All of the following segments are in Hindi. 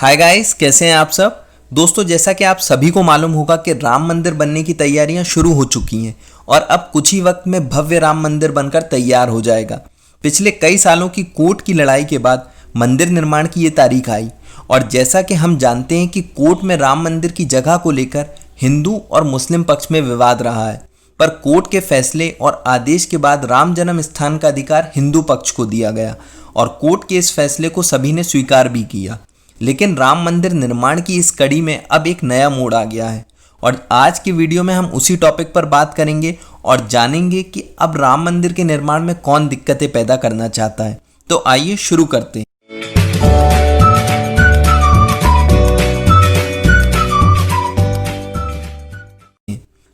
हाय गाइस, कैसे हैं आप सब। दोस्तों, जैसा कि आप सभी को मालूम होगा कि राम मंदिर बनने की तैयारियां शुरू हो चुकी हैं और अब कुछ ही वक्त में भव्य राम मंदिर बनकर तैयार हो जाएगा। पिछले कई सालों की कोर्ट की लड़ाई के बाद मंदिर निर्माण की ये तारीख आई और जैसा कि हम जानते हैं कि कोर्ट में राम मंदिर की जगह को लेकर हिंदू और मुस्लिम पक्ष में विवाद रहा है, पर कोर्ट के फैसले और आदेश के बाद राम जन्म स्थान का अधिकार हिंदू पक्ष को दिया गया और कोर्ट के इस फैसले को सभी ने स्वीकार भी किया। लेकिन राम मंदिर निर्माण की इस कड़ी में अब एक नया मोड़ आ गया है और आज की वीडियो में हम उसी टॉपिक पर बात करेंगे और जानेंगे कि अब राम मंदिर के निर्माण में कौन दिक्कतें पैदा करना चाहता है। तो आइए शुरू करते हैं।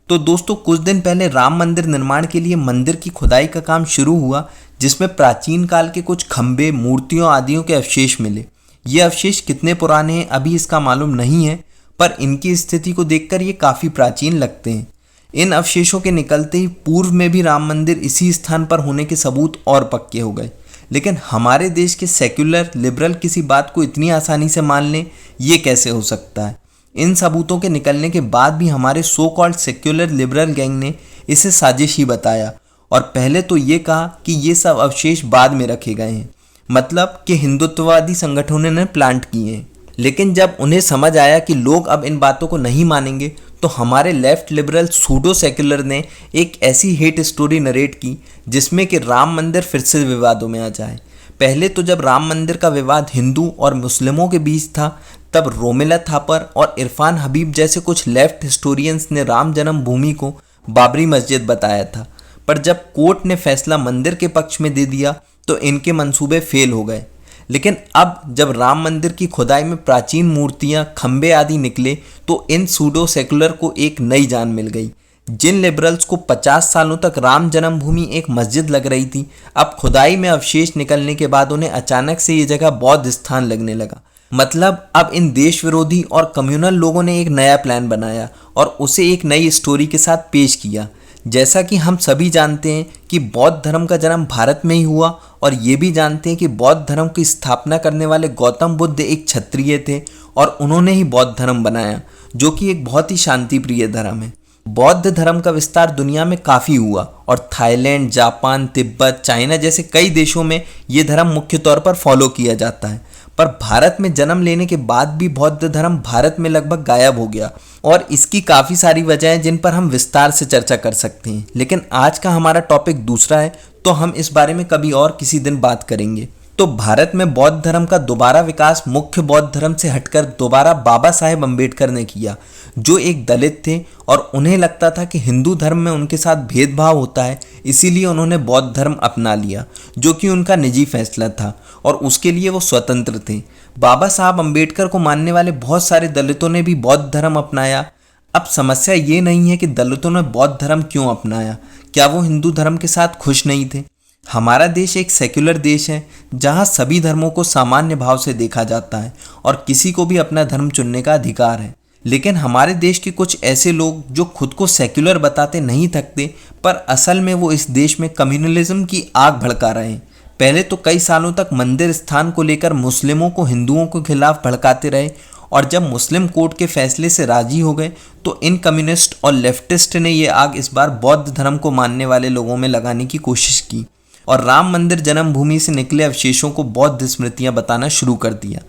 तो दोस्तों, कुछ दिन पहले राम मंदिर निर्माण के लिए मंदिर की खुदाई का काम शुरू हुआ, जिसमें प्राचीन काल के कुछ खंबे, मूर्तियों आदियों के अवशेष मिले। ये अवशेष कितने पुराने हैं अभी इसका मालूम नहीं है, पर इनकी स्थिति को देखकर ये काफ़ी प्राचीन लगते हैं। इन अवशेषों के निकलते ही पूर्व में भी राम मंदिर इसी स्थान पर होने के सबूत और पक्के हो गए। लेकिन हमारे देश के सेक्युलर लिबरल किसी बात को इतनी आसानी से मान लें, ये कैसे हो सकता है। इन सबूतों के निकलने के बाद भी हमारे so called secular liberal gang ने इसे साजिश ही बताया और पहले तो ये कहा कि ये सब अवशेष बाद में रखे गए हैं, मतलब कि हिंदुत्ववादी संगठनों ने प्लांट किए हैं। लेकिन जब उन्हें समझ आया कि लोग अब इन बातों को नहीं मानेंगे, तो हमारे लेफ्ट लिबरल सूडो सेक्युलर ने एक ऐसी हेट स्टोरी नरेट की जिसमें कि राम मंदिर फिर से विवादों में आ जाए। पहले तो जब राम मंदिर का विवाद हिंदू और मुस्लिमों के बीच था, तब रोमिला थापर और इरफान हबीब जैसे कुछ लेफ्ट हिस्टोरियंस ने राम जन्मभूमि को बाबरी मस्जिद बताया था। पर जब कोर्ट ने फैसला मंदिर के पक्ष में दे दिया तो इनके मंसूबे फेल हो गए। लेकिन अब जब राम मंदिर की खुदाई में प्राचीन मूर्तियां, खंबे आदि निकले, तो इन सूडो सेकुलर को एक नई जान मिल गई। जिन लिबरल्स को 50 सालों तक राम जन्मभूमि एक मस्जिद लग रही थी, अब खुदाई में अवशेष निकलने के बाद उन्हें अचानक से ये जगह बौद्ध स्थान लगने लगा। मतलब अब इन देश विरोधी और कम्युनल लोगों ने एक नया प्लान बनाया और उसे एक नई स्टोरी के साथ पेश किया। जैसा कि हम सभी जानते हैं कि बौद्ध धर्म का जन्म भारत में ही हुआ और ये भी जानते हैं कि बौद्ध धर्म की स्थापना करने वाले गौतम बुद्ध एक क्षत्रिय थे और उन्होंने ही बौद्ध धर्म बनाया, जो कि एक बहुत ही शांति प्रिय धर्म है। बौद्ध धर्म का विस्तार दुनिया में काफ़ी हुआ और थाईलैंड, जापान, तिब्बत, चाइना जैसे कई देशों में ये धर्म मुख्य तौर पर फॉलो किया जाता है। पर भारत में जन्म लेने के बाद भी बौद्ध धर्म भारत में लगभग गायब हो गया और इसकी काफ़ी सारी वजहें जिन पर हम विस्तार से चर्चा कर सकते हैं। लेकिन आज का हमारा टॉपिक दूसरा है, तो हम इस बारे में कभी और किसी दिन बात करेंगे। तो भारत में बौद्ध धर्म का दोबारा विकास मुख्य बौद्ध धर्म से हटकर दोबारा बाबा साहेब अम्बेडकर ने किया, जो एक दलित थे और उन्हें लगता था कि हिंदू धर्म में उनके साथ भेदभाव होता है, इसीलिए उन्होंने बौद्ध धर्म अपना लिया, जो कि उनका निजी फैसला था और उसके लिए वो स्वतंत्र थे। बाबा साहब अम्बेडकर को मानने वाले बहुत सारे दलितों ने भी बौद्ध धर्म अपनाया। अब समस्या ये नहीं है कि दलितों ने बौद्ध धर्म क्यों अपनाया, क्या वो हिंदू धर्म के साथ खुश नहीं थे। हमारा देश एक सेक्युलर देश है जहां सभी धर्मों को सामान्य भाव से देखा जाता है और किसी को भी अपना धर्म चुनने का अधिकार है। लेकिन हमारे देश के कुछ ऐसे लोग जो खुद को सेक्युलर बताते नहीं थकते, पर असल में वो इस देश में कम्युनलिज्म की आग भड़का रहे हैं। पहले तो कई सालों तक मंदिर स्थान को लेकर मुस्लिमों को हिंदुओं के खिलाफ भड़काते रहे और जब मुस्लिम कोर्ट के फैसले से राजी हो गए तो इन कम्युनिस्ट और लेफ्टिस्ट ने ये आग इस बार बौद्ध धर्म को मानने वाले लोगों में लगाने की कोशिश की और राम मंदिर जन्मभूमि से निकले अवशेषों को बौद्ध स्मृतियां बताना शुरू कर दिया।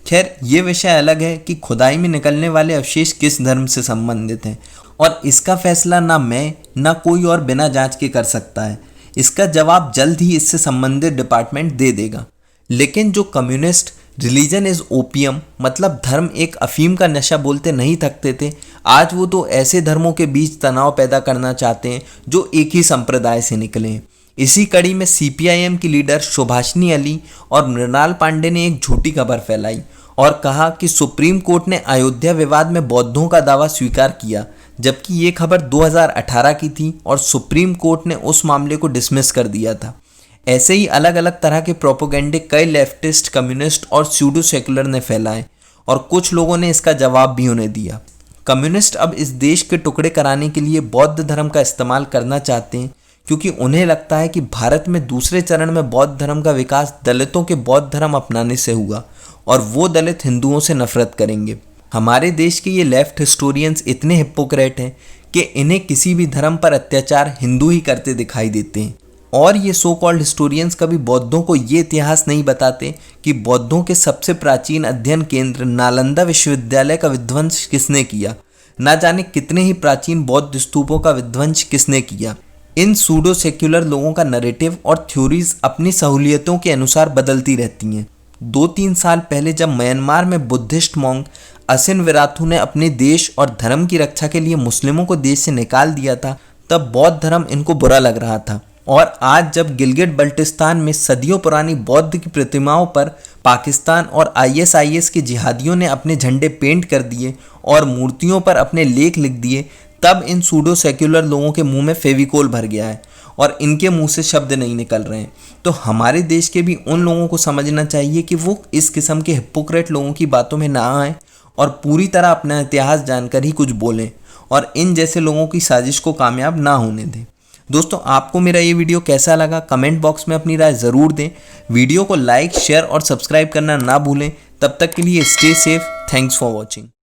खैर, ये विषय अलग है कि खुदाई में निकलने वाले अवशेष किस धर्म से संबंधित हैं और इसका फैसला ना मैं ना कोई और बिना जांच के कर सकता है। इसका जवाब जल्द ही इससे संबंधित डिपार्टमेंट दे देगा। लेकिन जो कम्युनिस्ट रिलीजन इज ओपियम, मतलब धर्म एक अफीम का नशा बोलते नहीं थकते थे, आज वो तो ऐसे धर्मों के बीच तनाव पैदा करना चाहते हैं जो एक ही संप्रदाय से निकले हैं। इसी कड़ी में सीपीआईएम की लीडर सुभाषिनी अली और मृणाल पांडे ने एक झूठी खबर फैलाई और कहा कि सुप्रीम कोर्ट ने अयोध्या विवाद में बौद्धों का दावा स्वीकार किया, जबकि ये खबर 2018 की थी और सुप्रीम कोर्ट ने उस मामले को डिसमिस कर दिया था। ऐसे ही अलग अलग तरह के प्रोपोगेंडे कई लेफ्टिस्ट, कम्युनिस्ट और स्यूडो सेकुलर ने फैलाए और कुछ लोगों ने इसका जवाब भी उन्हें दिया। कम्युनिस्ट अब इस देश के टुकड़े कराने के लिए बौद्ध धर्म का इस्तेमाल करना चाहते हैं, क्योंकि उन्हें लगता है कि भारत में दूसरे चरण में बौद्ध धर्म का विकास दलितों के बौद्ध धर्म अपनाने से हुआ और वो दलित हिंदुओं से नफरत करेंगे। हमारे देश के ये लेफ्ट हिस्टोरियंस इतने हिपोक्रेट हैं कि इन्हें किसी भी धर्म पर अत्याचार हिंदू ही करते दिखाई देते हैं। और ये सो कॉल्ड हिस्टोरियंस कभी बौद्धों को ये इतिहास नहीं बताते कि बौद्धों के सबसे प्राचीन अध्ययन केंद्र नालंदा विश्वविद्यालय का विध्वंस किसने किया, ना जाने कितने ही प्राचीन बौद्ध स्तूपों का विध्वंस किसने किया। इन सूडो सेक्युलर लोगों का नैरेटिव और थ्योरीज अपनी सहूलियतों के अनुसार बदलती रहती हैं। 2-3 साल पहले जब म्यांमार में बुद्धिस्ट मॉन्क असिन विराथू ने अपने देश और धर्म की रक्षा के लिए मुस्लिमों को देश से निकाल दिया था, तब बौद्ध धर्म इनको बुरा लग रहा था। और आज जब गिलगिट बल्टिस्तान में सदियों पुरानी बौद्ध की प्रतिमाओं पर पाकिस्तान और ISIS के जिहादियों ने अपने झंडे पेंट कर दिए और मूर्तियों पर अपने लेख लिख दिए, तब इन सूडो सेक्युलर लोगों के मुंह में फेविकोल भर गया है और इनके मुंह से शब्द नहीं निकल रहे हैं। तो हमारे देश के भी उन लोगों को समझना चाहिए कि वो इस किस्म के हिपोक्रेट लोगों की बातों में ना आए और पूरी तरह अपना इतिहास जानकर ही कुछ बोलें और इन जैसे लोगों की साजिश को कामयाब ना होने दें। दोस्तों, आपको मेरा ये वीडियो कैसा लगा कमेंट बॉक्स में अपनी राय ज़रूर दें। वीडियो को लाइक, शेयर और सब्सक्राइब करना ना भूलें। तब तक के लिए stay safe. Thanks for watching.